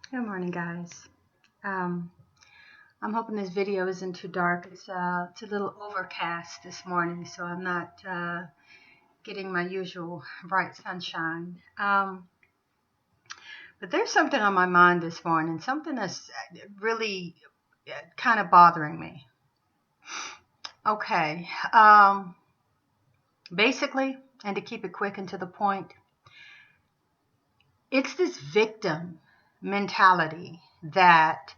Good morning, guys. Um, I'm hoping this video isn't too dark. It's a little overcast this morning, so I'm not getting my usual bright sunshine. But there's something on my mind this morning, something that's really kind of bothering me. Okay. Basically, and to keep it quick and to the point, it's this victim mentality that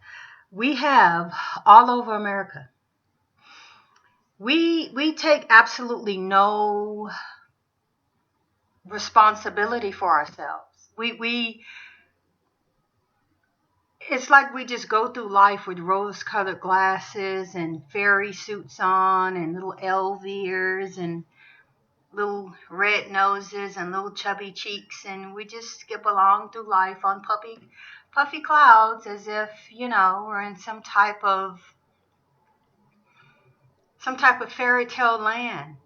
we have all over America. We take absolutely no responsibility for ourselves. We It's like we just go through life with rose-colored glasses and fairy suits on and little elf ears and little red noses and little chubby cheeks, and we just skip along through life on puffy clouds as if, we're in some type of fairy tale land.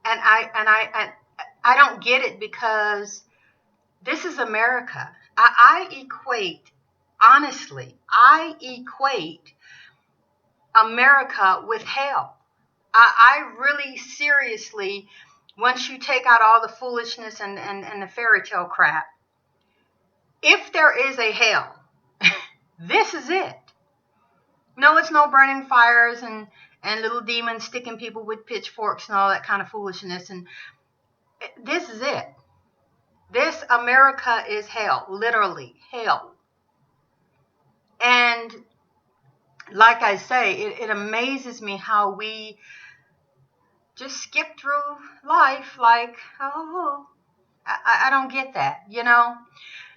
And I don't get it, because this is America. Honestly, I equate America with hell. I really seriously, once you take out all the foolishness and the fairy tale crap, if there is a hell, this is it. No, it's no burning fires and little demons sticking people with pitchforks and all that kind of foolishness. And this is it. This America is hell, literally hell. And like I say, it amazes me how we just skip through life like, oh, I don't get that.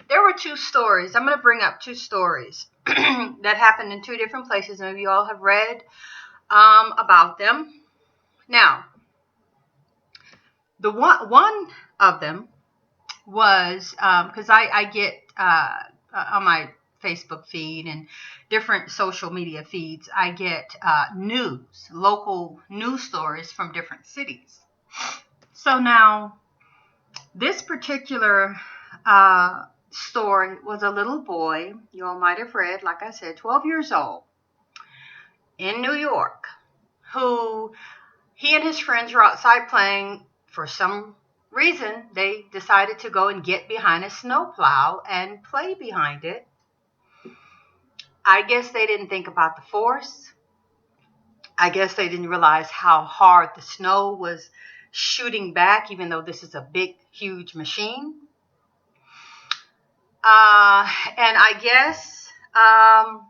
There were two stories. I'm going to bring up two stories that happened in two different places. Maybe you all have read about them. Now, the one of them was because I get on my Facebook feed and different social media feeds, I get local news stories from different cities. So now, this particular story was a little boy, you all might have read, like I said, 12 years old, in New York, who he and his friends were outside playing. For some reason, they decided to go and get behind a snowplow and play behind it. I guess they didn't think about the force. I guess they didn't realize how hard the snow was shooting back, even though this is a big, huge machine. And I guess, I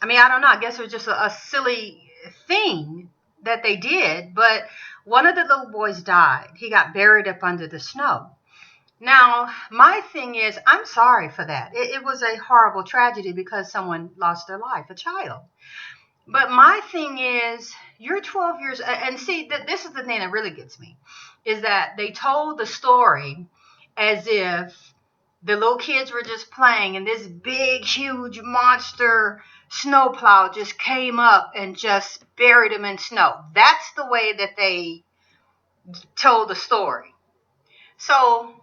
don't know, I guess it was just a silly thing that they did, but one of the little boys died. He got buried up under the snow. Now, my thing is, I'm sorry for that. It was a horrible tragedy because someone lost their life, a child. But my thing is, you're 12 years, and see, this is the thing that really gets me, is that they told the story as if the little kids were just playing and this big, huge monster snowplow just came up and just buried them in snow. That's the way that they told the story. So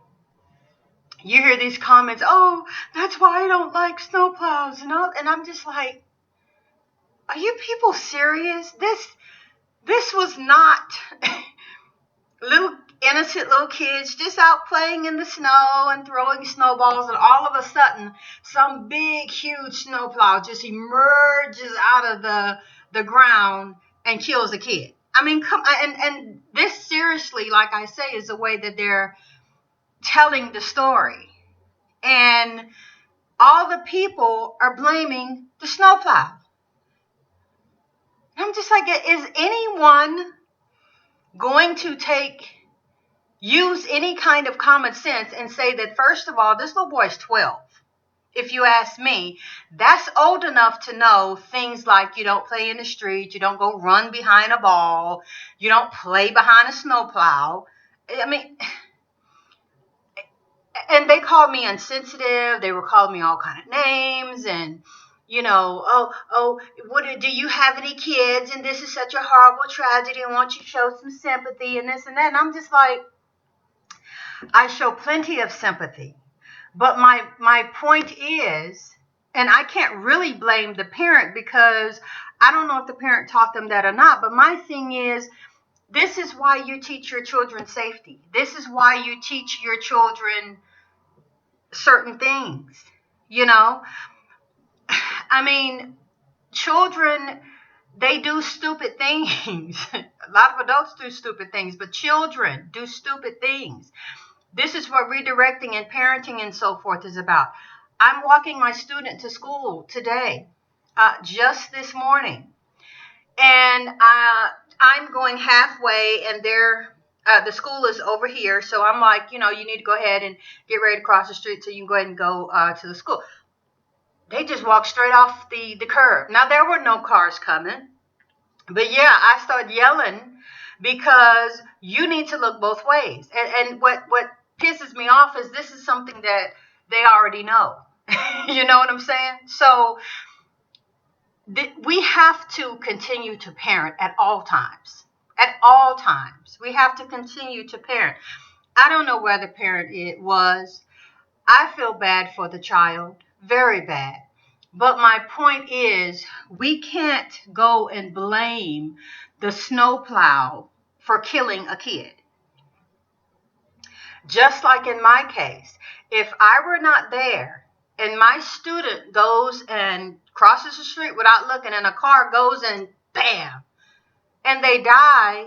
you hear these comments, oh, that's why I don't like snowplows and all, and I'm just like, are you people serious? This was not innocent little kids just out playing in the snow and throwing snowballs, and all of a sudden some big huge snowplow just emerges out of the ground and kills a kid. Come, and this, seriously, like I say, is the way that they're telling the story. And all the people are blaming the snowplow. I'm just like, is anyone going to use any kind of common sense and say that, first of all, this little boy is 12? If you ask me, that's old enough to know things like you don't play in the street, you don't go run behind a ball, you don't play behind a snowplow. And they called me insensitive. They were calling me all kind of names, and what do you have any kids? And this is such a horrible tragedy. I want you to show some sympathy and this and that. And I'm just like, I show plenty of sympathy. But my point is, and I can't really blame the parent because I don't know if the parent taught them that or not, but my thing is, this is why you teach your children safety. This is why you teach your children certain things. You know, I mean, children, they do stupid things. A lot of adults do stupid things, but children do stupid things. This is what redirecting and parenting and so forth is about. I'm walking my student to school today, just this morning, and I'm going halfway, and the school is over here. So I'm like, you need to go ahead and get ready to cross the street so you can go ahead and go to the school. They just walked straight off the curb. Now, there were no cars coming, but yeah, I started yelling because you need to look both ways. And what pisses me off is this is something that they already know. You know what I'm saying? So we have to continue to parent at all times. At all times. We have to continue to parent. I don't know where the parent it was. I feel bad for the child. Very bad. But my point is, we can't go and blame the snowplow for killing a kid. Just like in my case, if I were not there and my student goes and crosses the street without looking and a car goes and bam, and they die,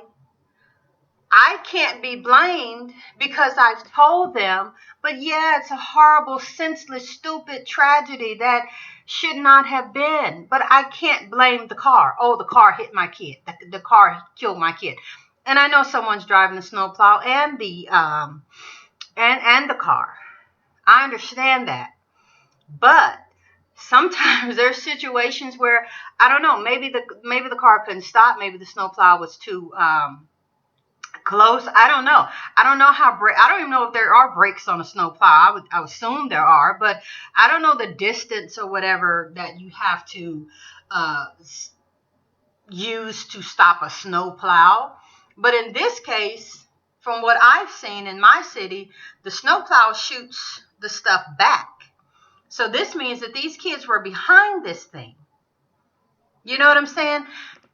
I can't be blamed because I've told them, but yeah, it's a horrible, senseless, stupid tragedy that should not have been. But I can't blame the car. Oh, the car hit my kid. The car killed my kid. And I know someone's driving the snowplow and the car. I understand that. But sometimes there's situations where I don't know. Maybe the car couldn't stop. Maybe the snowplow was too close. I don't know. I don't know I don't even know if there are brakes on a snowplow. I would assume there are, but I don't know the distance or whatever that you have to use to stop a snowplow. But in this case, from what I've seen in my city, the snowplow shoots the stuff back. So this means that these kids were behind this thing. You know what I'm saying?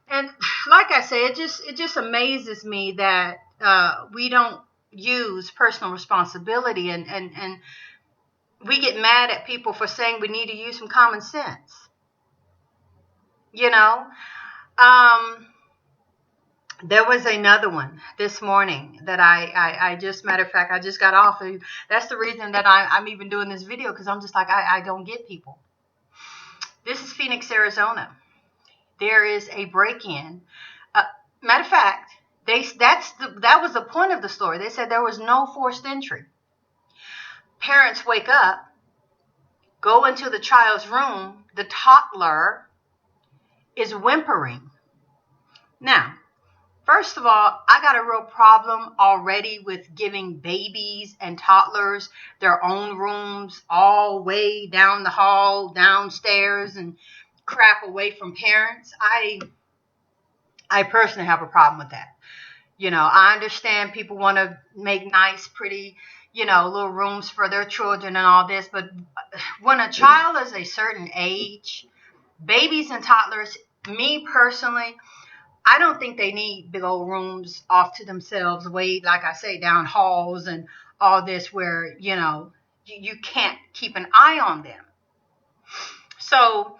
And like I say, it just amazes me that we don't use personal responsibility and we get mad at people for saying we need to use some common sense. You know? There was another one this morning that I just, matter of fact, I just got off. That's the reason that I'm even doing this video, because I'm just like, I don't get people. This is Phoenix, Arizona. There is a break-in. Matter of fact, that was the point of the story. They said there was no forced entry. Parents wake up, go into the child's room. The toddler is whimpering. Now, first of all, I got a real problem already with giving babies and toddlers their own rooms all way down the hall, downstairs, and crap away from parents. I personally have a problem with that. I understand people want to make nice, pretty, little rooms for their children and all this, but when a child is a certain age, babies and toddlers, me personally, I don't think they need big old rooms off to themselves, way, like I say, down halls and all this where, you can't keep an eye on them. So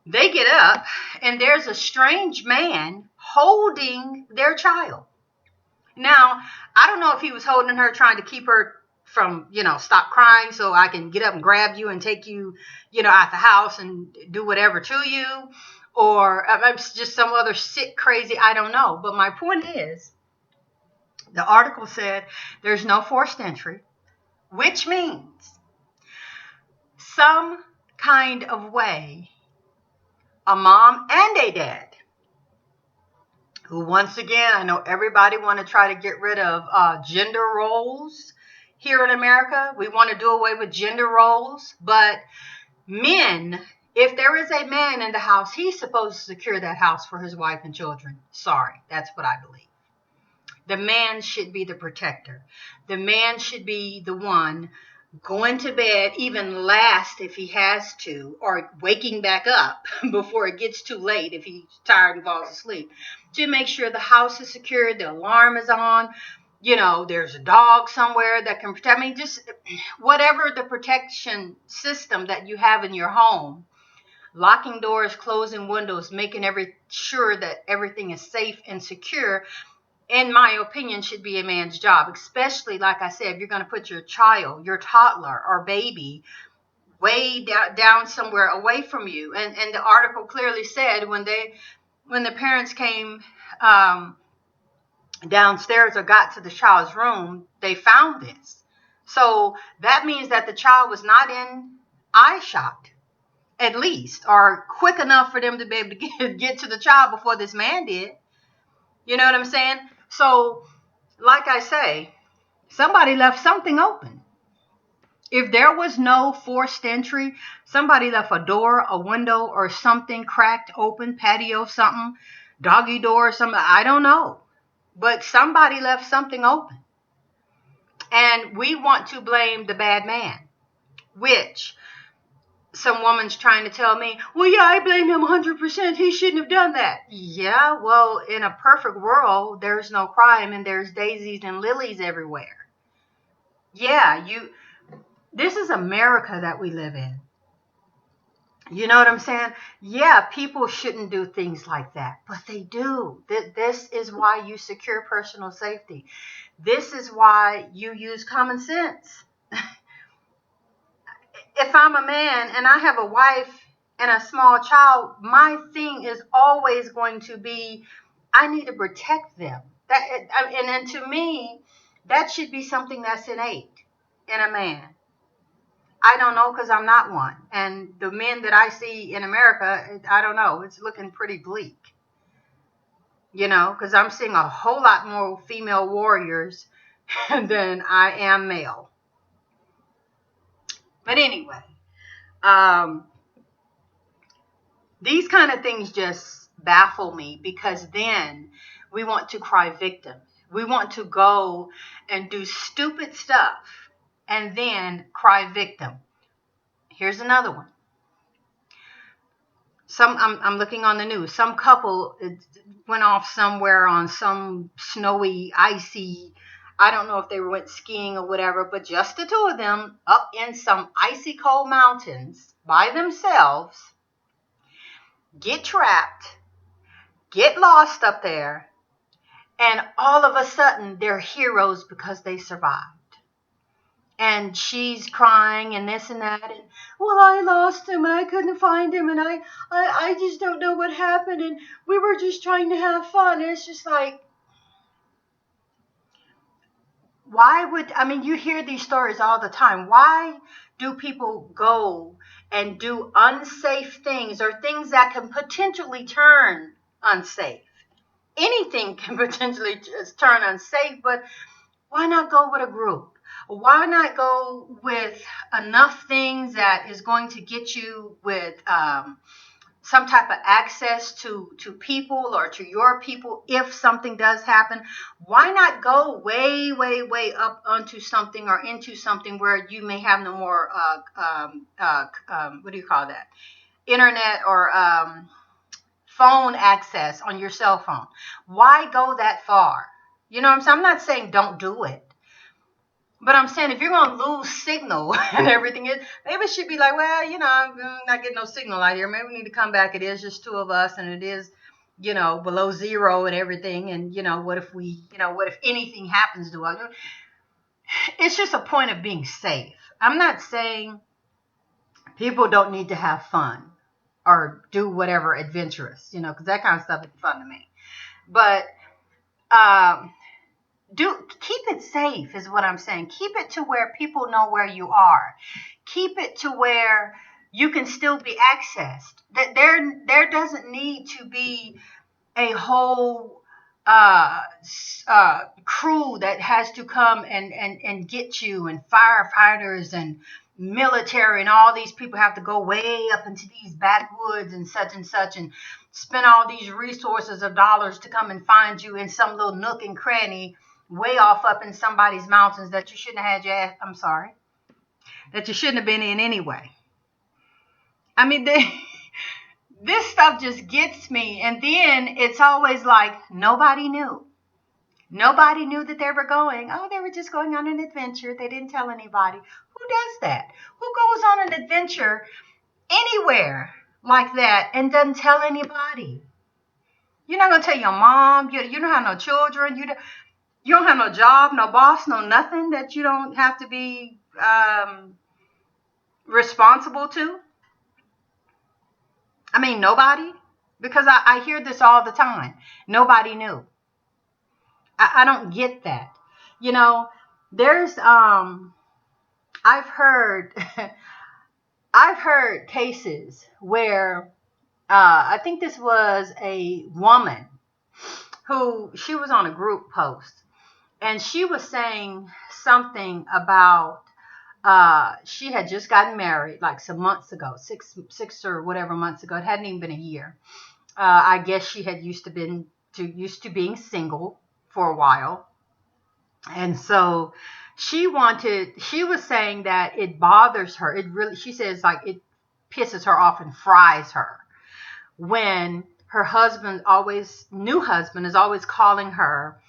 they get up and there's a strange man holding their child. Now, I don't know if he was holding her, trying to keep her from, stop crying so I can get up and grab you and take you, out the house and do whatever to you. Or just some other sick, crazy, I don't know. But my point is, the article said there's no forced entry, which means some kind of way a mom and a dad, who, once again, I know everybody want to try to get rid of gender roles here in America. We want to do away with gender roles, but men, if there is a man in the house, he's supposed to secure that house for his wife and children. Sorry, that's what I believe. The man should be the protector. The man should be the one going to bed even last if he has to, or waking back up before it gets too late if he's tired and falls asleep, to make sure the house is secured, the alarm is on, there's a dog somewhere that can protect me. Just whatever the protection system that you have in your home, locking doors, closing windows, making sure that everything is safe and secure, in my opinion, should be a man's job, especially, like I said, if you're going to put your child, your toddler or baby way down somewhere away from you. And the article clearly said when the parents came downstairs or got to the child's room, they found this. So that means that the child was not in eye shot, at least, or quick enough for them to be able to get to the child before this man did. You know what I'm saying? So, like I say, somebody left something open. If there was no forced entry, somebody left a door, a window, or something cracked open, patio, something, doggy door, something, I don't know. But somebody left something open. And we want to blame the bad man, which some woman's trying to tell me, well, yeah, I blame him 100%. He shouldn't have done that. Yeah, well, in a perfect world, there's no crime and there's daisies and lilies everywhere. Yeah, this is America that we live in. You know what I'm saying? Yeah, people shouldn't do things like that, but they do. This is why you secure personal safety. This is why you use common sense. If I'm a man and I have a wife and a small child, my thing is always going to be, I need to protect them. And to me, that should be something that's innate in a man. I don't know, because I'm not one. And the men that I see in America, I don't know, it's looking pretty bleak. Because I'm seeing a whole lot more female warriors than I am male. But anyway, these kind of things just baffle me, because then we want to cry victim. We want to go and do stupid stuff and then cry victim. Here's another one. I'm looking on the news. Some couple went off somewhere on some snowy, icy, I don't know if they went skiing or whatever, but just the two of them up in some icy cold mountains by themselves, get trapped, get lost up there, and all of a sudden they're heroes because they survived. And she's crying and this and that, and well, I lost him and I couldn't find him, and I just don't know what happened, and we were just trying to have fun. And it's just like, you hear these stories all the time. Why do people go and do unsafe things, or things that can potentially turn unsafe? Anything can potentially just turn unsafe, but why not go with a group? Why not go with enough things that is going to get you with some type of access to people, or to your people if something does happen? Why not go way, way, way up onto something, or into something where you may have no more, what do you call that? Internet or phone access on your cell phone. Why go that far? You know what I'm saying? I'm not saying don't do it. But I'm saying, if you're going to lose signal and everything, maybe it should be like, well, I'm not getting no signal out here. Maybe we need to come back. It is just two of us, and it is, below zero and everything. And, what if anything happens to us? It's just a point of being safe. I'm not saying people don't need to have fun or do whatever adventurous, because that kind of stuff is fun to me. But, keep it safe is what I'm saying. Keep it to where people know where you are. Keep it to where you can still be accessed. That there doesn't need to be a whole crew that has to come and get you, and firefighters and military, and all these people have to go way up into these backwoods and such, and spend all these resources of dollars to come and find you in some little nook and cranny way off up in somebody's mountains that you shouldn't have had your ass. I'm sorry. that you shouldn't have been in anyway. I mean, this stuff just gets me. And then it's always like, nobody knew. Nobody knew that they were going. Oh, they were just going on an adventure. They didn't tell anybody. Who does that? Who goes on an adventure anywhere like that and doesn't tell anybody? You're not going to tell your mom. You don't have no children. You don't have no job, no boss, no nothing that you don't have to be responsible to. I mean, nobody. Because I hear this all the time. Nobody knew. I don't get that. You know, there's I've heard I've heard cases where I think this was a woman who she was on a group post and she was saying something about she had just gotten married like some months ago, six or whatever months ago. It hadn't even been a year. I guess she had used to being single for a while. And so she was saying that it bothers her. It really, she says, like, it pisses her off and fries her when her new husband is always calling her,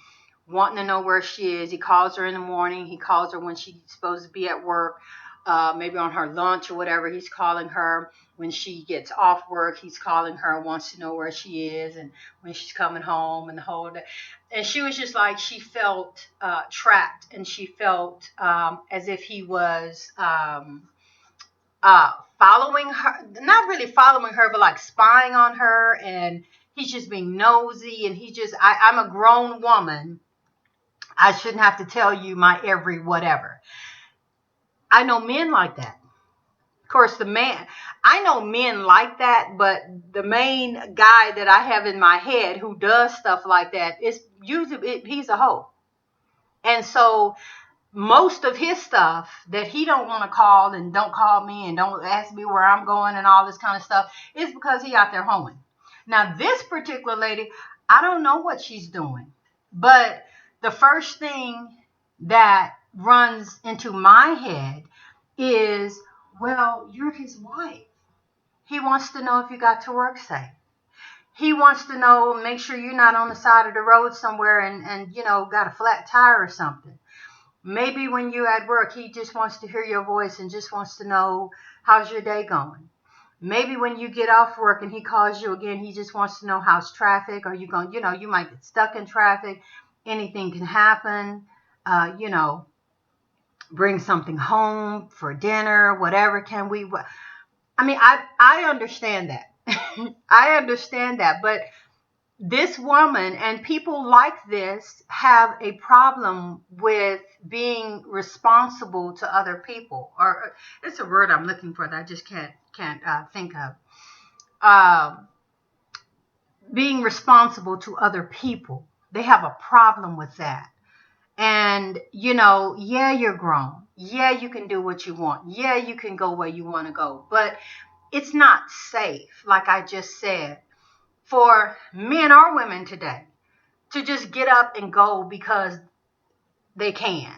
wanting to know where she is. He calls her in the morning. He calls her when she's supposed to be at work, maybe on her lunch or whatever. He's calling her when she gets off work. He's calling her, wants to know where she is and when she's coming home and the whole day. And she was just like, she felt trapped, and she felt as if he was following her, not really following her, but like spying on her, and he's just being nosy, and I'm a grown woman. I shouldn't have to tell you my every whatever. I know men like that. Of course, I know men like that, but the main guy that I have in my head who does stuff like that is usually, he's a hoe. And so most of his stuff that he don't want to call and don't call me and don't ask me where I'm going and all this kind of stuff is because he out there hoeing. Now, this particular lady, I don't know what she's doing, but the first thing that runs into my head is, well, you're his wife. He wants to know if you got to work safe. He wants to know, make sure you're not on the side of the road somewhere and got a flat tire or something. Maybe when you're at work, he just wants to hear your voice and just wants to know, how's your day going? Maybe when you get off work and he calls you again, he just wants to know, how's traffic? Are you going, you might get stuck in traffic. Anything can happen. Bring something home for dinner, whatever. I understand that. I understand that. But this woman and people like this have a problem with being responsible to other people. Or it's a word I'm looking for that I just can't think of. Being responsible to other people. They have a problem with that. And, yeah, you're grown. Yeah, you can do what you want. Yeah, you can go where you want to go. But it's not safe, like I just said, for men or women today to just get up and go because they can.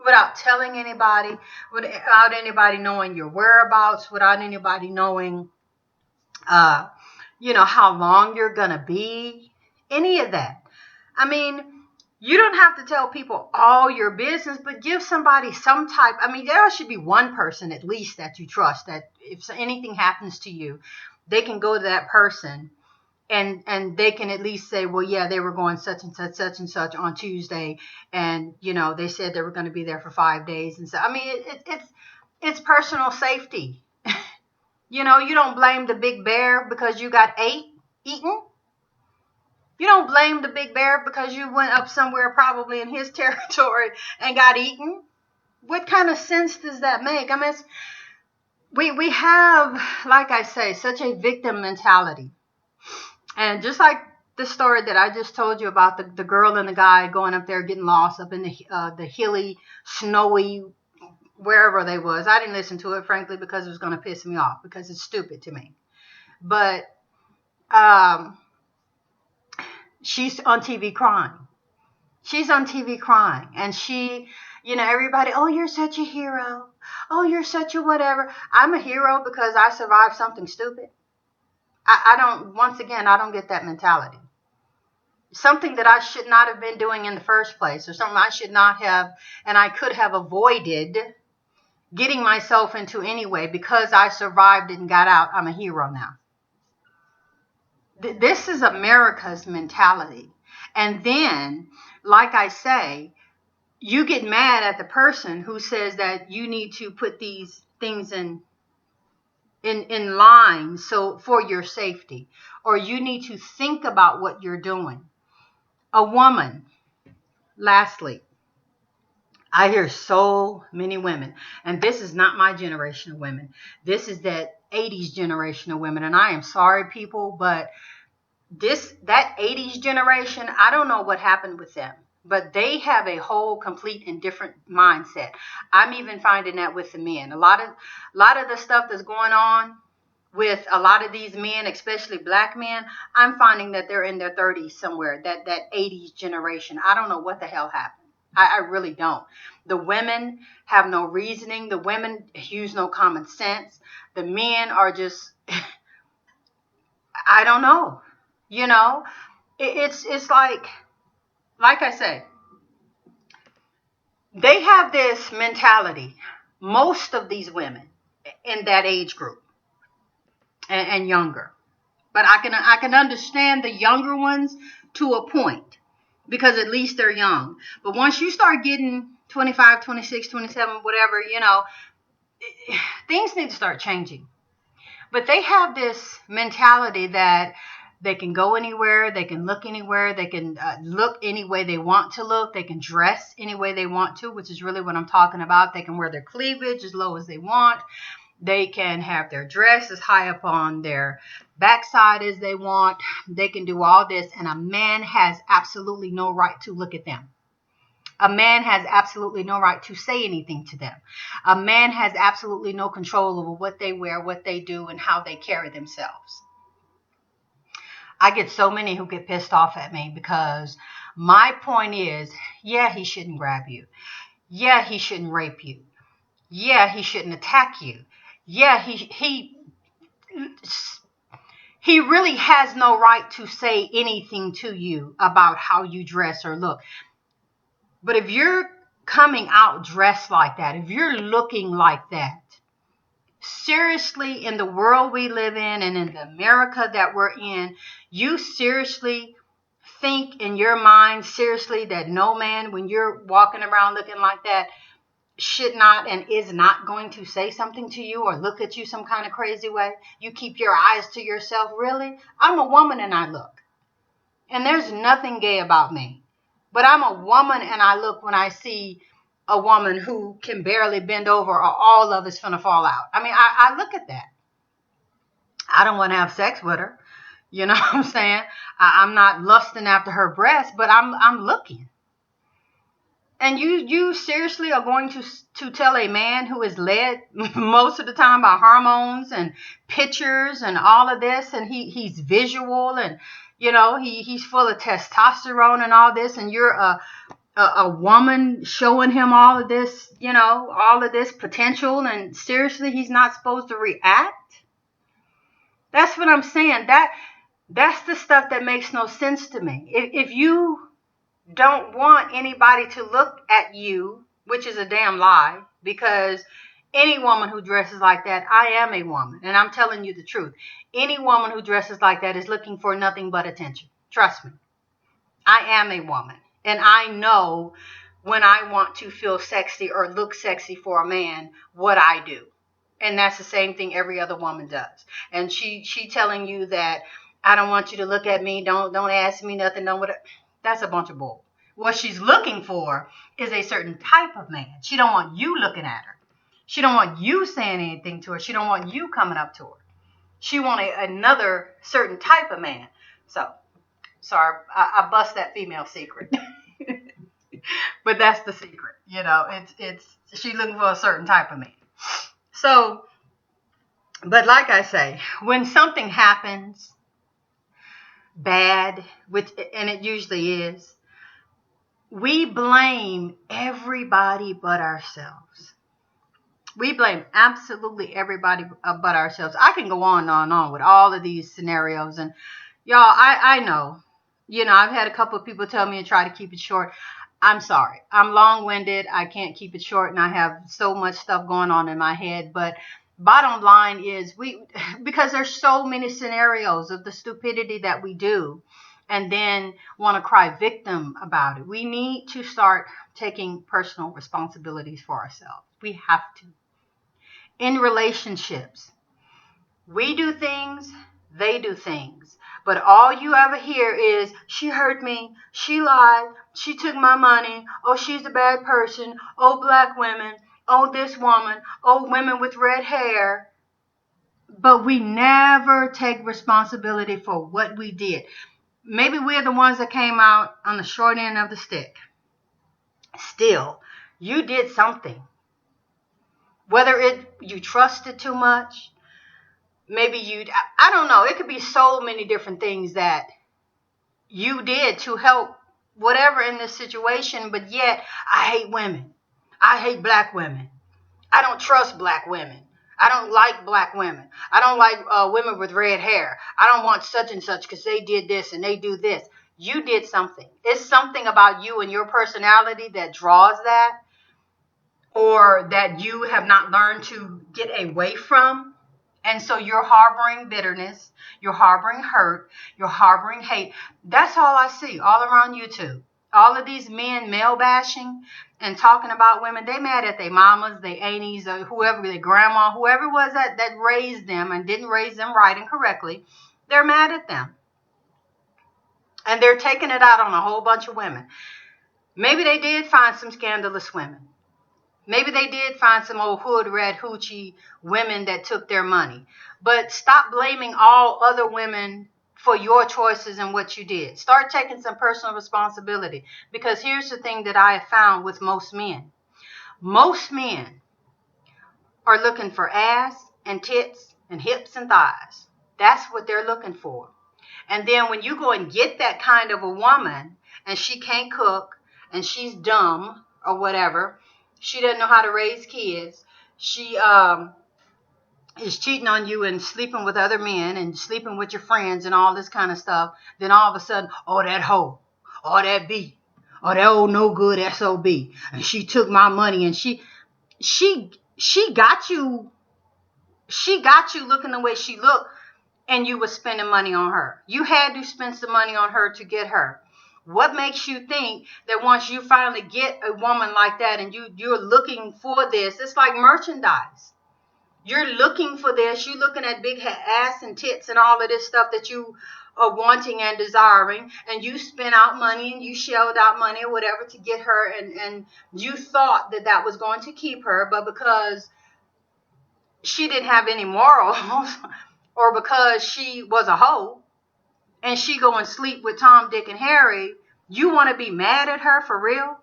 Without telling anybody, without anybody knowing your whereabouts, without anybody knowing, how long you're going to be, any of that. I mean, you don't have to tell people all your business, but give somebody some type. I mean, there should be one person at least that you trust, that if anything happens to you, they can go to that person and they can at least say, well, yeah, they were going such and such on Tuesday. And, they said they were going to be there for 5 days. And so, I mean, it's personal safety. You don't blame the big bear because you got eaten. You don't blame the big bear because you went up somewhere probably in his territory and got eaten. What kind of sense does that make? I mean, we have, like I say, such a victim mentality. And just like the story that I just told you about the girl and the guy going up there getting lost up in the hilly, snowy, wherever they was. I didn't listen to it, frankly, because it was going to piss me off because it's stupid to me. But she's on TV crying. She's on TV crying, and she Everybody, oh, you're such a hero. Oh, you're such a whatever. I'm a hero because I survived something stupid. I don't, once again, I don't get that mentality. Something that I should not have been doing in the first place, or something I should not have, and I could have avoided getting myself into anyway because I survived and got out. I'm a hero now. This is America's mentality. And then, like I say, you get mad at the person who says that you need to put these things in line so for your safety, or you need to think about what you're doing. A woman, lastly, I hear so many women, and this is not my generation of women. This is that 80s generation of women, and I am sorry, people, but that 80s generation, I don't know what happened with them, but they have a whole complete and different mindset. I'm even finding that with the men. A lot of the stuff that's going on with a lot of these men, especially black men, I'm finding that they're in their 30s somewhere, that 80s generation. I don't know what the hell happened. I really don't. The women have no reasoning. The women use no common sense. The men are just, I don't know. It's like I say, they have this mentality, most of these women in that age group and younger. But I can understand the younger ones to a point because at least they're young. But once you start getting 25, 26, 27, whatever, things need to start changing. But they have this mentality that they can go anywhere, they can look anywhere, they can look any way they want to look, they can dress any way they want to, which is really what I'm talking about. They can wear their cleavage as low as they want. They can have their dress as high up on their backside as they want. They can do all this, and a man has absolutely no right to look at them. A man has absolutely no right to say anything to them. A man has absolutely no control over what they wear, what they do, and how they carry themselves. I get so many who get pissed off at me because my point is, yeah, he shouldn't grab you. Yeah, he shouldn't rape you. Yeah, he shouldn't attack you. Yeah, he really has no right to say anything to you about how you dress or look. But if you're coming out dressed like that, if you're looking like that, seriously, in the world we live in and in the America that we're in, you seriously think in your mind seriously that no man, when you're walking around looking like that, should not and is not going to say something to you or look at you some kind of crazy way? You keep your eyes to yourself? Really? I'm a woman and I look. And there's nothing gay about me. But I'm a woman and I look when I see a woman who can barely bend over or all of it's finna fall out. I mean, I look at that. I don't want to have sex with her. You know what I'm saying? I'm not lusting after her breasts, but I'm looking. And you seriously are going to tell a man who is led most of the time by hormones and pictures and all of this, and he's visual and he's full of testosterone and all this, and you're a woman showing him all of this, all of this potential, and seriously he's not supposed to react? That's what I'm saying. That's the stuff that makes no sense to me. If you don't want anybody to look at you, which is a damn lie, because any woman who dresses like that, I am a woman, and I'm telling you the truth. Any woman who dresses like that is looking for nothing but attention. Trust me. I am a woman, and I know when I want to feel sexy or look sexy for a man, what I do. And that's the same thing every other woman does. And she telling you that I don't want you to look at me, don't ask me nothing, don't whatever. That's a bunch of bull. What she's looking for is a certain type of man. She don't want you looking at her. She don't want you saying anything to her. She don't want you coming up to her. She want another certain type of man. So, sorry, I bust that female secret. But that's the secret. It's she's looking for a certain type of man. So, but like I say, when something happens bad, and it usually is, We blame everybody but ourselves. We blame absolutely everybody but ourselves. I can go on and on and on with all of these scenarios. And y'all, I know, I've had a couple of people tell me to try to keep it short. I'm sorry. I'm long-winded. I can't keep it short, and I have so much stuff going on in my head. But bottom line is because there's so many scenarios of the stupidity that we do and then want to cry victim about it. We need to start taking personal responsibilities for ourselves. We have to. In relationships, we do things, they do things. But all you ever hear is, she hurt me, she lied, she took my money, oh, she's a bad person, oh, black women, oh, this woman, oh, women with red hair. But we never take responsibility for what we did. Maybe we're the ones that came out on the short end of the stick. Still, you did something. Whether you trusted too much, maybe I don't know. It could be so many different things that you did to help whatever in this situation, but yet I hate women. I hate black women. I don't trust black women. I don't like black women. I don't like women with red hair. I don't want such and such because they did this and they do this. You did something. It's something about you and your personality that draws that, or that you have not learned to get away from. And so you're harboring bitterness, you're harboring hurt, you're harboring hate. That's all I see all around YouTube. All of these men male bashing and talking about women. They mad at their mamas, their aunties, or whoever, their grandma, whoever it was that raised them and didn't raise them right and correctly. They're mad at them. And they're taking it out on a whole bunch of women. Maybe they did find some scandalous women. Maybe they did find some old hood red hoochie women that took their money. But stop blaming all other women for your choices and what you did. Start taking some personal responsibility. Because here's the thing that I have found with most men. Most men are looking for ass and tits and hips and thighs. That's what they're looking for. And then when you go and get that kind of a woman and she can't cook and she's dumb or whatever, she doesn't know how to raise kids, she is cheating on you and sleeping with other men and sleeping with your friends and all this kind of stuff, then all of a sudden, oh, that hoe, oh, that B, oh, that old no good SOB, and she took my money and she got you, looking the way she looked, and you were spending money on her. You had to spend some money on her to get her. What makes you think that once you finally get a woman like that and you're looking for this, it's like merchandise. You're looking for this. You're looking at big ass and tits and all of this stuff that you are wanting and desiring, and you spent out money and you shelled out money or whatever to get her, and you thought that was going to keep her, but because she didn't have any morals or because she was a hoe and she go and sleep with Tom, Dick, and Harry, you want to be mad at her for real?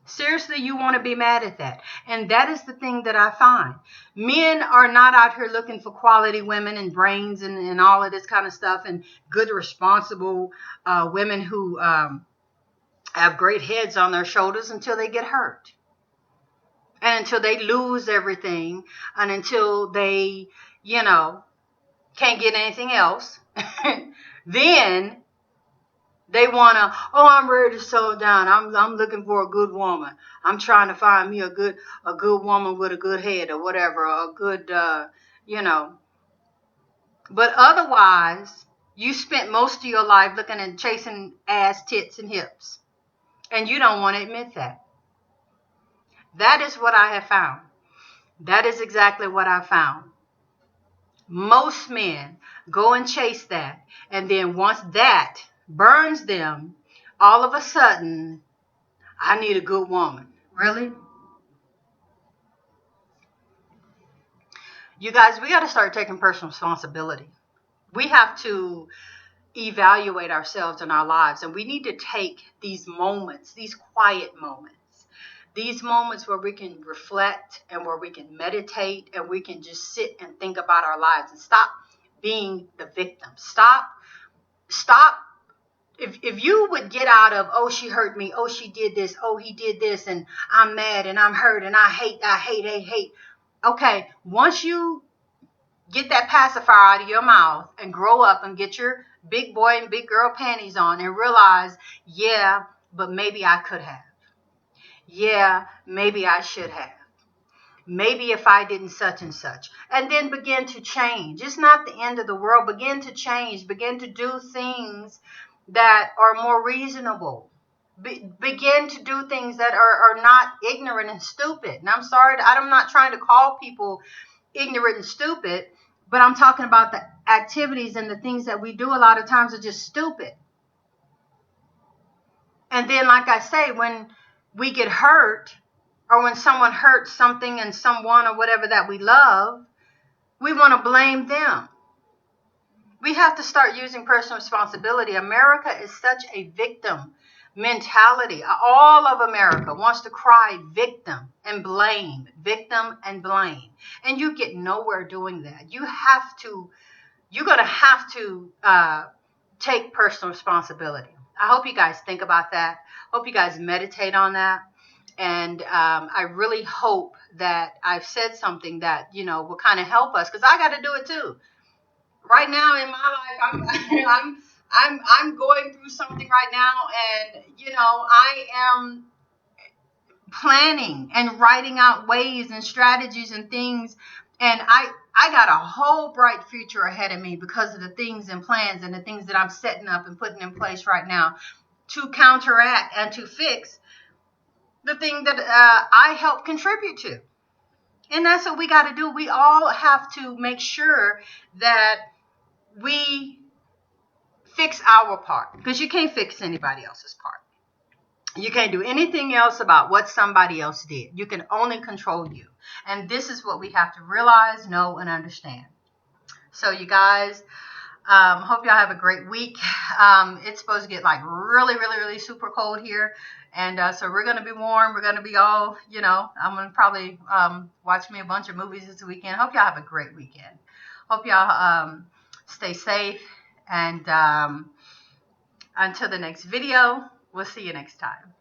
Seriously, you want to be mad at that. And that is the thing that I find. Men are not out here looking for quality women and brains and all of this kind of stuff and good, responsible women who have great heads on their shoulders until they get hurt. And until they lose everything and until they, can't get anything else. Then they want to, oh, I'm ready to settle down. I'm looking for a good woman. I'm trying to find me a good woman with a good head or whatever, a good, But otherwise, you spent most of your life looking and chasing ass, tits, and hips. And you don't want to admit that. That is what I have found. That is exactly what I found. Most men go and chase that. And then once that burns them, all of a sudden, I need a good woman. Really? You guys, we got to start taking personal responsibility. We have to evaluate ourselves in our lives, and we need to take these moments, these quiet moments, these moments where we can reflect and where we can meditate and we can just sit and think about our lives and stop being the victim. Stop if you would get out of, oh, she hurt me, oh, she did this, oh, he did this, and I'm mad and I'm hurt and I hate. Okay, once you get that pacifier out of your mouth and grow up and get your big boy and big girl panties on and realize, yeah, but maybe I could have. Yeah, maybe I should have. Maybe if I didn't such and such. And then begin to change. It's not the end of the world. Begin to change. Begin to do things that are more reasonable. Begin to do things that are not ignorant and stupid. And I'm sorry, I'm not trying to call people ignorant and stupid, but I'm talking about the activities and the things that we do a lot of times are just stupid. And then, like I say, when we get hurt, or when someone hurts something and someone or whatever that we love, we want to blame them. We have to start using personal responsibility. America is such a victim mentality. All of America wants to cry victim and blame, victim and blame. And you get nowhere doing that. You're going to have to take personal responsibility. I hope you guys think about that. Hope you guys meditate on that. And I really hope that I've said something that, will kind of help us, because I got to do it too. Right now in my life, I'm going through something right now, and I am planning and writing out ways and strategies and things, and I got a whole bright future ahead of me because of the things and plans and the things that I'm setting up and putting in place right now to counteract and to fix the thing that I help contribute to. And that's what we got to do. We all have to make sure that we fix our part, because you can't fix anybody else's part. You can't do anything else about what somebody else did. You can only control you. And this is what we have to realize, know, and understand. So you guys, hope y'all have a great week. It's supposed to get like really, really, really super cold here. And so we're going to be warm. We're going to be all, I'm going to probably watch me a bunch of movies this weekend. Hope y'all have a great weekend. Hope y'all stay safe. And until the next video, we'll see you next time.